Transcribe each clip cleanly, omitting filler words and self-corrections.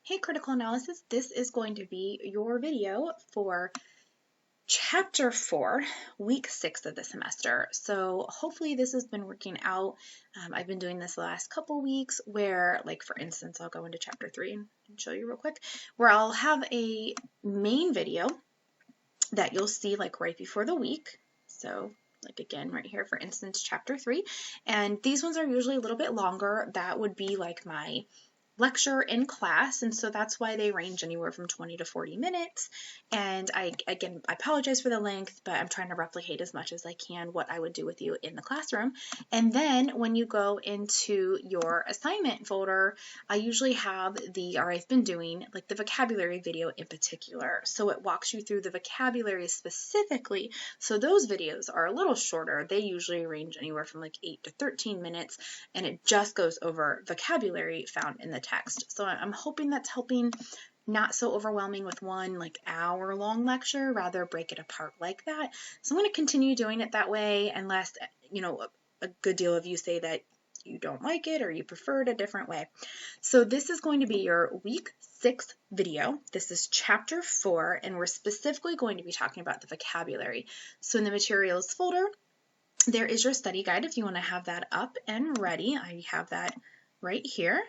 Hey Critical Analysis, this is going to be your video for Chapter 4, Week 6 of the semester. So hopefully this has been working out. I've been doing this the last couple weeks where, like for instance, I'll go into Chapter 3 and show you real quick, where I'll have a main video that you'll see like right before the week. So like again right here, for instance, Chapter 3. And these ones are usually a little bit longer. That would be like my lecture in class, and so that's why they range anywhere from 20 to 40 minutes. And I apologize for the length, but I'm trying to replicate as much as I can what I would do with you in the classroom. And then when you go into your assignment folder, I usually have I've been doing like the vocabulary video in particular, so it walks you through the vocabulary specifically. So those videos are a little shorter. They usually range anywhere from like 8 to 13 minutes, and it just goes over vocabulary found in the text. So I'm hoping that's helping, not so overwhelming with one like hour-long lecture, rather break it apart like that. So I'm going to continue doing it that way unless, a good deal of you say that you don't like it or you prefer it a different way. So this is going to be your week 6 video. This is chapter 4, and we're specifically going to be talking about the vocabulary. So in the materials folder, there is your study guide if you want to have that up and ready. I have that right here.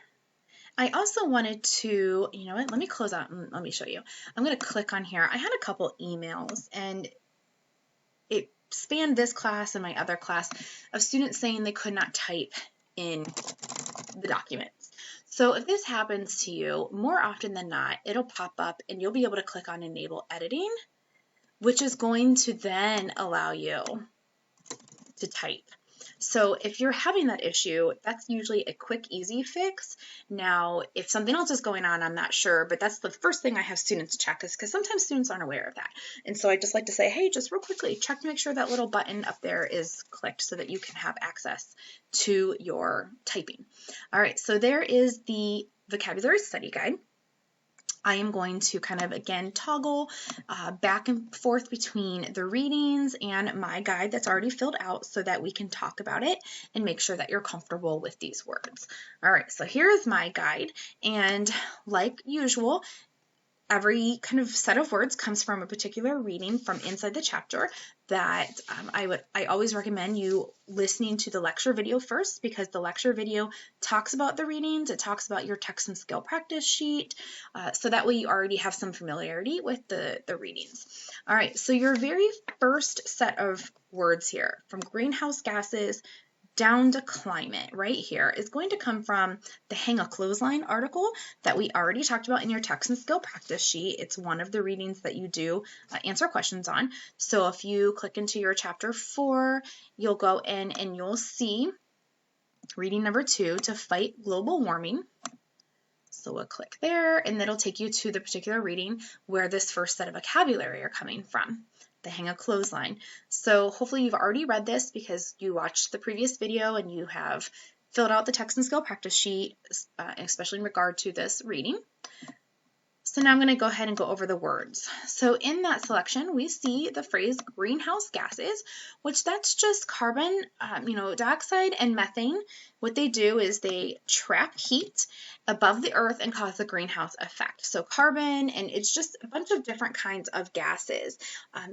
I also wanted to, let me close out and let me show you. I'm going to click on here. I had a couple emails, and it spanned this class and my other class of students saying they could not type in the documents. So if this happens to you, more often than not, it'll pop up and you'll be able to click on Enable Editing, which is going to then allow you to type. So if you're having that issue, that's usually a quick, easy fix. Now, if something else is going on, I'm not sure, but that's the first thing I have students check, is because sometimes students aren't aware of that. And so I just like to say, hey, just real quickly, check to make sure that little button up there is clicked so that you can have access to your typing. All right, so there is the vocabulary study guide. I am going to kind of, again, toggle back and forth between the readings and my guide that's already filled out so that we can talk about it and make sure that you're comfortable with these words. All right, so here is my guide, and like usual, every kind of set of words comes from a particular reading from inside the chapter that I always recommend you listening to the lecture video first, because the lecture video talks about the readings. It talks about your text and skill practice sheet. So that way you already have some familiarity with the readings. All right, so your very first set of words here, from greenhouse gases down to climate, right here, is going to come from the Hang a Clothesline article that we already talked about in your text and skill practice sheet. It's one of the readings that you do answer questions on. So if you click into your chapter 4, you'll go in and you'll see reading number 2, To Fight Global Warming. So we'll click there, and that'll take you to the particular reading where this first set of vocabulary are coming from, the Hang a Clothesline. So hopefully you've already read this because you watched the previous video and you have filled out the text and skill practice sheet, especially in regard to this reading. So now I'm going to go ahead and go over the words. So in that selection, we see the phrase greenhouse gases, which that's just carbon, dioxide and methane. What they do is they trap heat above the earth and cause the greenhouse effect. So carbon, and it's just a bunch of different kinds of gases.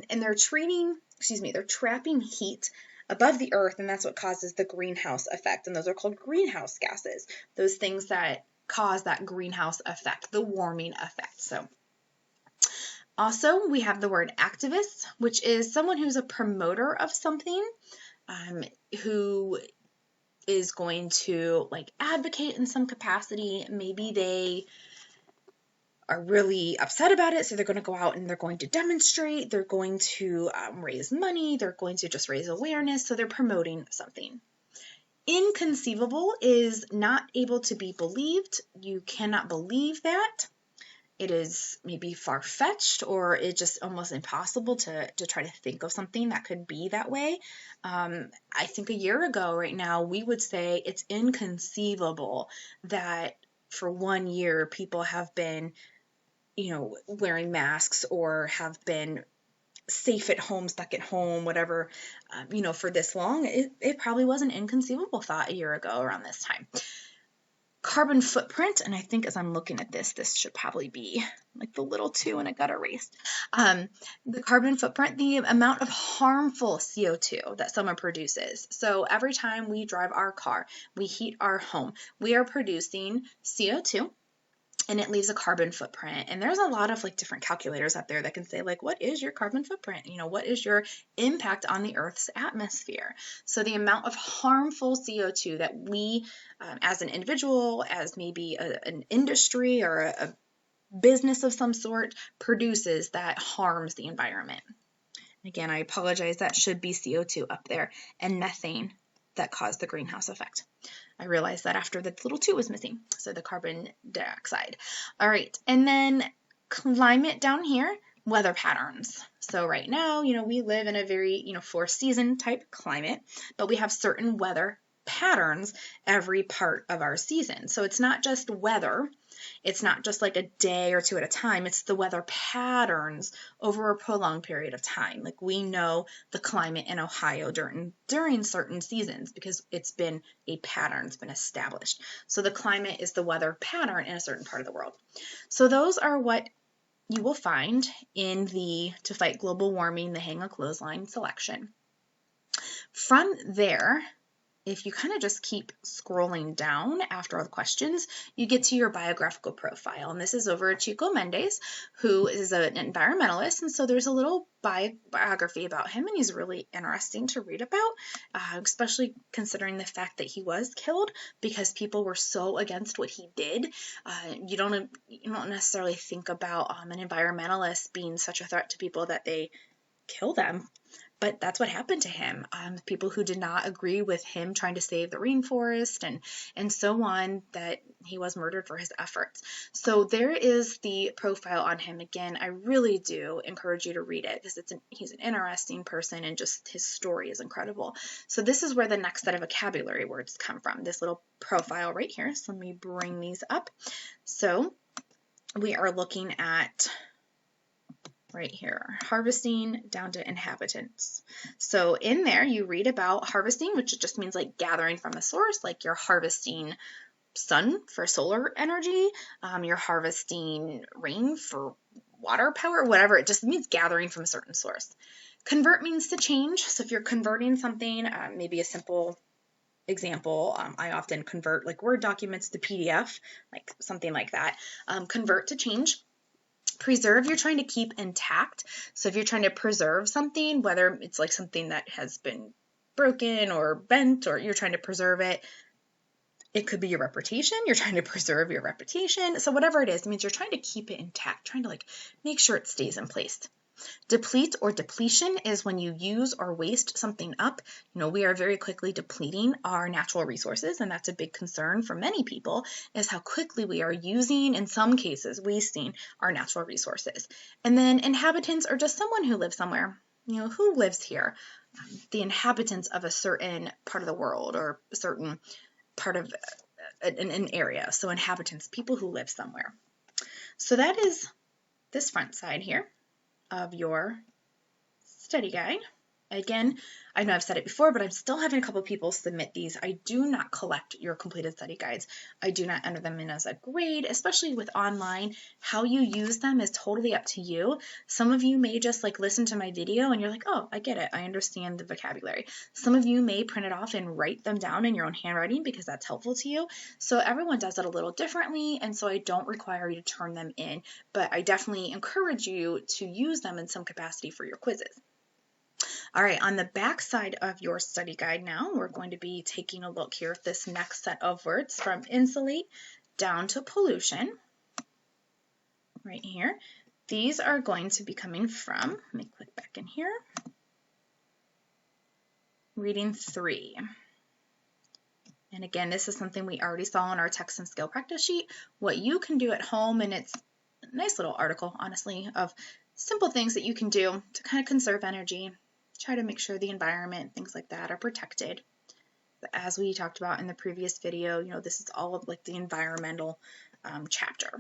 And they're trapping heat above the earth, and that's what causes the greenhouse effect. And those are called greenhouse gases, those things that cause that greenhouse effect, the warming effect. So also we have the word activist, which is someone who's a promoter of something, who is going to like advocate in some capacity. Maybe they are really upset about it, so they're going to go out and they're going to demonstrate, they're going to raise money, they're going to just raise awareness, so they're promoting something. Inconceivable is not able to be believed. You cannot believe that. It is maybe far-fetched, or it's just almost impossible to try to think of something that could be that way. I think a year ago right now, we would say it's inconceivable that for 1 year people have been, wearing masks or have been safe at home, stuck at home, whatever, for this long. It probably was an inconceivable thought a year ago around this time. Carbon footprint, and I think as I'm looking at this should probably be like the little 2 and it got erased. The carbon footprint, the amount of harmful CO2 that someone produces. So every time we drive our car, we heat our home, we are producing CO2. And it leaves a carbon footprint. And there's a lot of like different calculators out there that can say like, what is your carbon footprint? You know, what is your impact on the Earth's atmosphere? So the amount of harmful CO2 that we, as an individual, as maybe an industry or a business of some sort, produces that harms the environment. Again, I apologize, that should be CO2 up there, and methane that cause the greenhouse effect. I realized that after the little 2 was missing, so the carbon dioxide. All right, and then climate down here, weather patterns. So right now, you know, we live in a very, you know, 4-season type climate, but we have certain weather patterns every part of our season. So it's not just weather. It's not just like a day or 2 at a time. It's the weather patterns over a prolonged period of time. Like we know the climate in Ohio during certain seasons because it's been a pattern, it's been established. So the climate is the weather pattern in a certain part of the world. So those are what you will find in the To Fight Global Warming, the Hang a Clothesline selection. From there, if you kind of just keep scrolling down after all the questions, you get to your biographical profile. And this is over Chico Mendes, who is an environmentalist. And so there's a little biography about him, and he's really interesting to read about, especially considering the fact that he was killed because people were so against what he did. You don't necessarily think about an environmentalist being such a threat to people that they kill them. But that's what happened to him. People who did not agree with him trying to save the rainforest and so on, that he was murdered for his efforts. So there is the profile on him. Again, I really do encourage you to read it because he's an interesting person and just his story is incredible. So this is where the next set of vocabulary words come from, this little profile right here. So let me bring these up. So we are looking at right here, harvesting down to inhabitants. So in there you read about harvesting, which just means like gathering from the source, like you're harvesting sun for solar energy, you're harvesting rain for water power, whatever. It just means gathering from a certain source. Convert means to change. So if you're converting something, maybe a simple example, I often convert like Word documents to PDF, like something like that. Convert to change. Preserve, you're trying to keep intact. So if you're trying to preserve something, whether it's like something that has been broken or bent, or you're trying to preserve it, it could be your reputation. You're trying to preserve your reputation. So whatever it is, it means you're trying to keep it intact, trying to like make sure it stays in place. Deplete or depletion is when you use or waste something up. You know, we are very quickly depleting our natural resources, and that's a big concern for many people, is how quickly we are using, in some cases, wasting our natural resources. And then inhabitants are just someone who lives somewhere. You know, who lives here? The inhabitants of a certain part of the world or a certain part of an area. So inhabitants, people who live somewhere. So that is this front side here of your study guide. Again, I know I've said it before, but I'm still having a couple people submit these. I do not collect your completed study guides. I do not enter them in as a grade, especially with online. How you use them is totally up to you. Some of you may just like listen to my video and you're like, oh, I get it. I understand the vocabulary. Some of you may print it off and write them down in your own handwriting because that's helpful to you. So everyone does it a little differently, and so I don't require you to turn them in, but I definitely encourage you to use them in some capacity for your quizzes. All right, on the back side of your study guide now, we're going to be taking a look here at this next set of words from insulate down to pollution. Right here. These are going to be coming from, let me click back in here, reading 3. And again, this is something we already saw on our text and skill practice sheet, what you can do at home, and it's a nice little article, honestly, of simple things that you can do to kind of conserve energy, try to make sure the environment, things like that, are protected. But as we talked about in the previous video, you know, this is all of like the environmental chapter.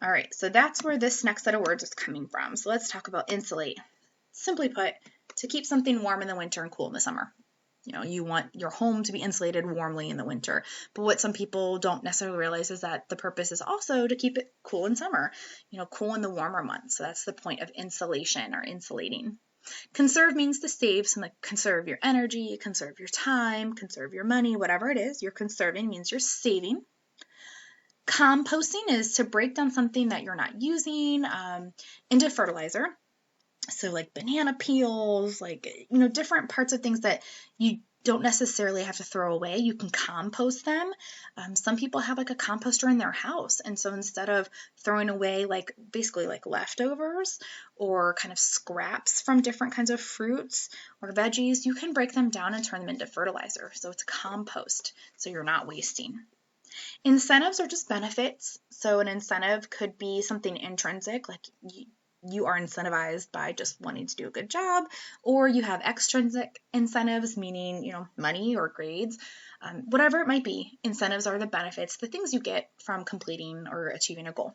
All right, so that's where this next set of words is coming from. So let's talk about insulate. Simply put, to keep something warm in the winter and cool in the summer. You want your home to be insulated warmly in the winter. But what some people don't necessarily realize is that the purpose is also to keep it cool in summer, cool in the warmer months. So that's the point of insulation or insulating. Conserve means to save, so like conserve your energy, conserve your time, conserve your money, whatever it is. You're conserving means you're saving. Composting is to break down something that you're not using into fertilizer. So like banana peels, like, different parts of things that you don't necessarily have to throw away. You can compost them. Some people have like a composter in their house. And so instead of throwing away basically like leftovers or kind of scraps from different kinds of fruits or veggies, you can break them down and turn them into fertilizer. So it's compost. So you're not wasting. Incentives are just benefits. So an incentive could be something intrinsic, like you are incentivized by just wanting to do a good job, or you have extrinsic incentives, meaning, money or grades, whatever it might be. Incentives are the benefits, the things you get from completing or achieving a goal.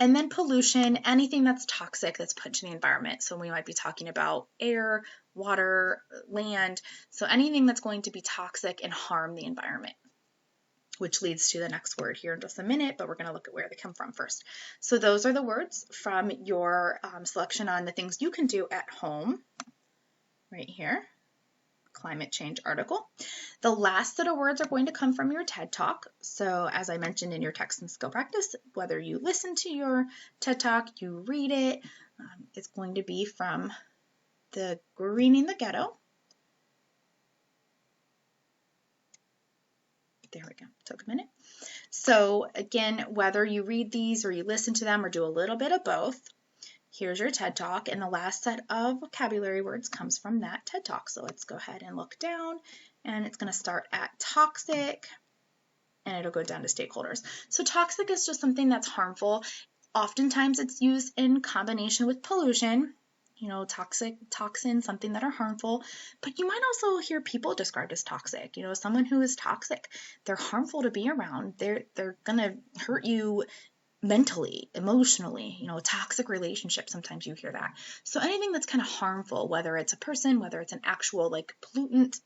And then pollution, anything that's toxic that's put to the environment. So we might be talking about air, water, land. So anything that's going to be toxic and harm the environment, which leads to the next word here in just a minute, but we're going to look at where they come from first. So those are the words from your selection on the things you can do at home, right here, climate change article. The last set of words are going to come from your TED Talk. So as I mentioned in your text and skill practice, whether you listen to your TED Talk, you read it, it's going to be from the Greening the Ghetto. There we go. Took a minute. So again, whether you read these or you listen to them or do a little bit of both, here's your TED Talk. And the last set of vocabulary words comes from that TED Talk. So let's go ahead and look down. And it's going to start at toxic, and it'll go down to stakeholders. So toxic is just something that's harmful. Oftentimes it's used in combination with pollution. Toxins, something that are harmful, but you might also hear people described as toxic. Someone who is toxic, they're harmful to be around. They're gonna hurt you mentally, emotionally. Toxic relationship, sometimes you hear that. So anything that's kind of harmful, whether it's a person, whether it's an actual pollutant,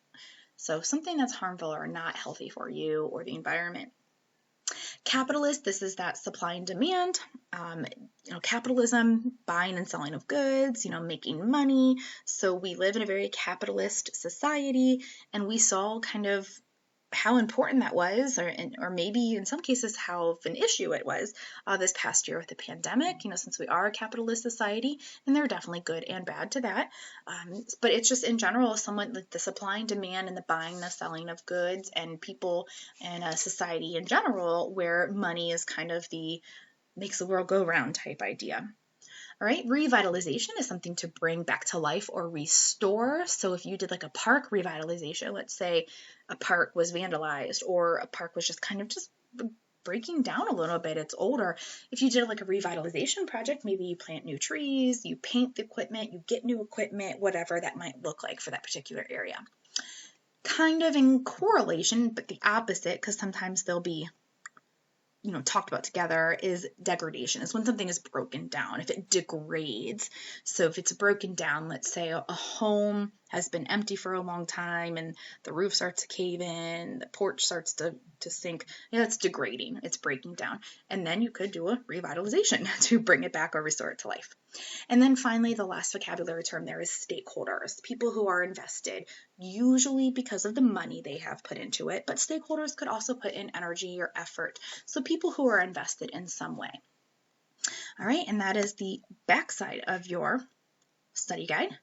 so something that's harmful or not healthy for you or the environment. Capitalist, this is that supply and demand, capitalism, buying and selling of goods, making money. So we live in a very capitalist society, and we saw kind of how important that was, or maybe in some cases how of an issue it was this past year with the pandemic, since we are a capitalist society, and there are definitely good and bad to that. But it's just in general, somewhat like the supply and demand and the buying, the selling of goods and people and a society in general where money is kind of the makes the world go round type idea. All right, revitalization is something to bring back to life or restore. So if you did like a park revitalization, let's say a park was vandalized or a park was just kind of just breaking down a little bit, it's older. If you did like a revitalization project, maybe you plant new trees, you paint the equipment, you get new equipment, whatever that might look like for that particular area. Kind of in correlation, but the opposite, because sometimes they'll be talked about together, is degradation. Is when something is broken down, if it degrades. So if it's broken down, let's say a home has been empty for a long time and the roof starts to cave in, the porch starts to sink, it's degrading, it's breaking down. And then you could do a revitalization to bring it back or restore it to life. And then finally, the last vocabulary term there is stakeholders, people who are invested, usually because of the money they have put into it, but stakeholders could also put in energy or effort. So people who are invested in some way. All right, and that is the backside of your study guide.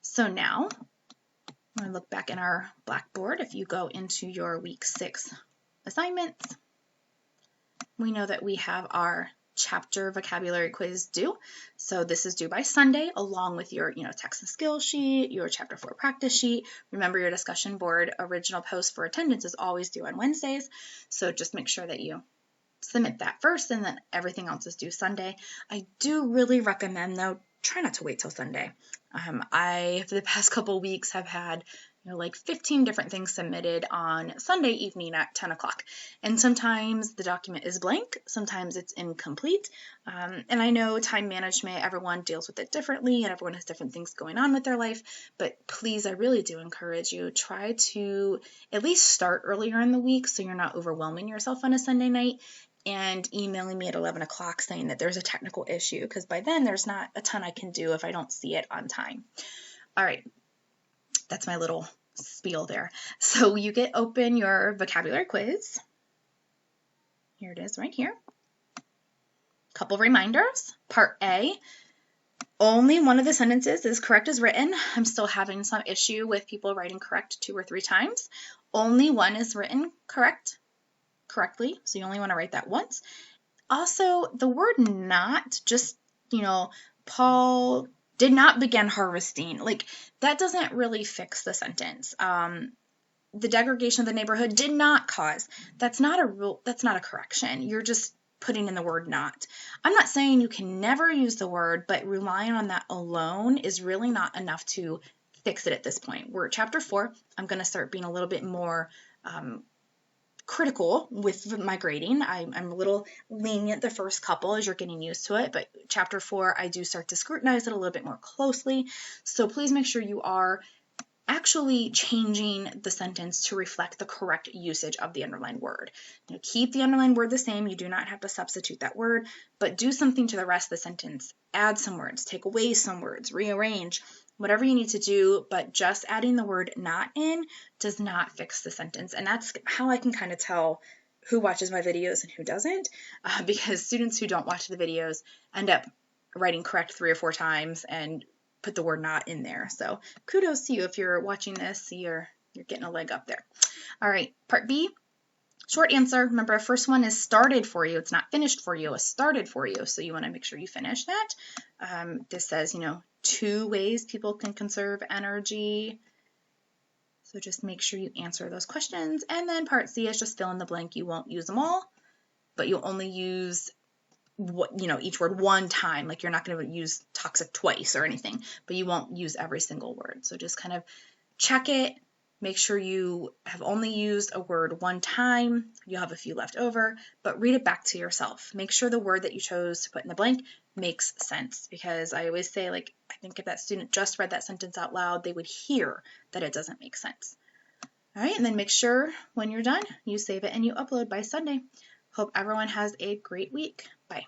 So now, I'm going to look back in our Blackboard. If you go into your week 6 assignments, we know that we have our chapter vocabulary quiz due. So this is due by Sunday, along with your text and skill sheet, your chapter 4 practice sheet. Remember, your discussion board original post for attendance is always due on Wednesdays. So just make sure that you submit that first, and then everything else is due Sunday. I do really recommend, though, try not to wait till Sunday. I, for the past couple weeks, have had like 15 different things submitted on Sunday evening at 10 o'clock. And sometimes the document is blank, sometimes it's incomplete. And I know time management, everyone deals with it differently and everyone has different things going on with their life. But please, I really do encourage you, try to at least start earlier in the week so you're not overwhelming yourself on a Sunday night and emailing me at 11 o'clock saying that there's a technical issue, because by then there's not a ton I can do if I don't see it on time. All right. That's my little spiel there. So you get open your vocabulary quiz. Here it is right here. Couple reminders. Part A, only one of the sentences is correct as written. I'm still having some issue with people writing correct 2 or 3 times. Only one is written correctly, so you only want to write that once. Also, the word not, just, Paul did not begin harvesting. Like, that doesn't really fix the sentence. The degradation of the neighborhood did not cause. That's not a correction. You're just putting in the word not. I'm not saying you can never use the word, but relying on that alone is really not enough to fix it at this point. We're at chapter 4. I'm going to start being a little bit more critical with my grading. I'm a little lenient the first couple as you're getting used to it, but chapter 4, I do start to scrutinize it a little bit more closely. So please make sure you are actually changing the sentence to reflect the correct usage of the underlined word. Keep the underlined word the same. You do not have to substitute that word, but do something to the rest of the sentence. Add some words, take away some words, rearrange, whatever you need to do, but just adding the word not in does not fix the sentence. And that's how I can kind of tell who watches my videos and who doesn't, because students who don't watch the videos end up writing correct 3 or 4 times and put the word not in there. So kudos to you if you're watching this. You're getting a leg up there. All right, part B, short answer. Remember, first one is started for you. It's not finished for you. It's started for you. So you want to make sure you finish that. This says, 2 ways people can conserve energy. So just make sure you answer those questions. And then part C is just fill in the blank. You won't use them all, but you'll only use each word one time. Like, you're not going to use toxic twice or anything, but you won't use every single word. So just kind of check it. Make sure you have only used a word one time. You'll have a few left over, but read it back to yourself. Make sure the word that you chose to put in the blank makes sense, because I always say, I think if that student just read that sentence out loud, they would hear that it doesn't make sense. All right, and then make sure when you're done, you save it and you upload by Sunday. Hope everyone has a great week. Bye.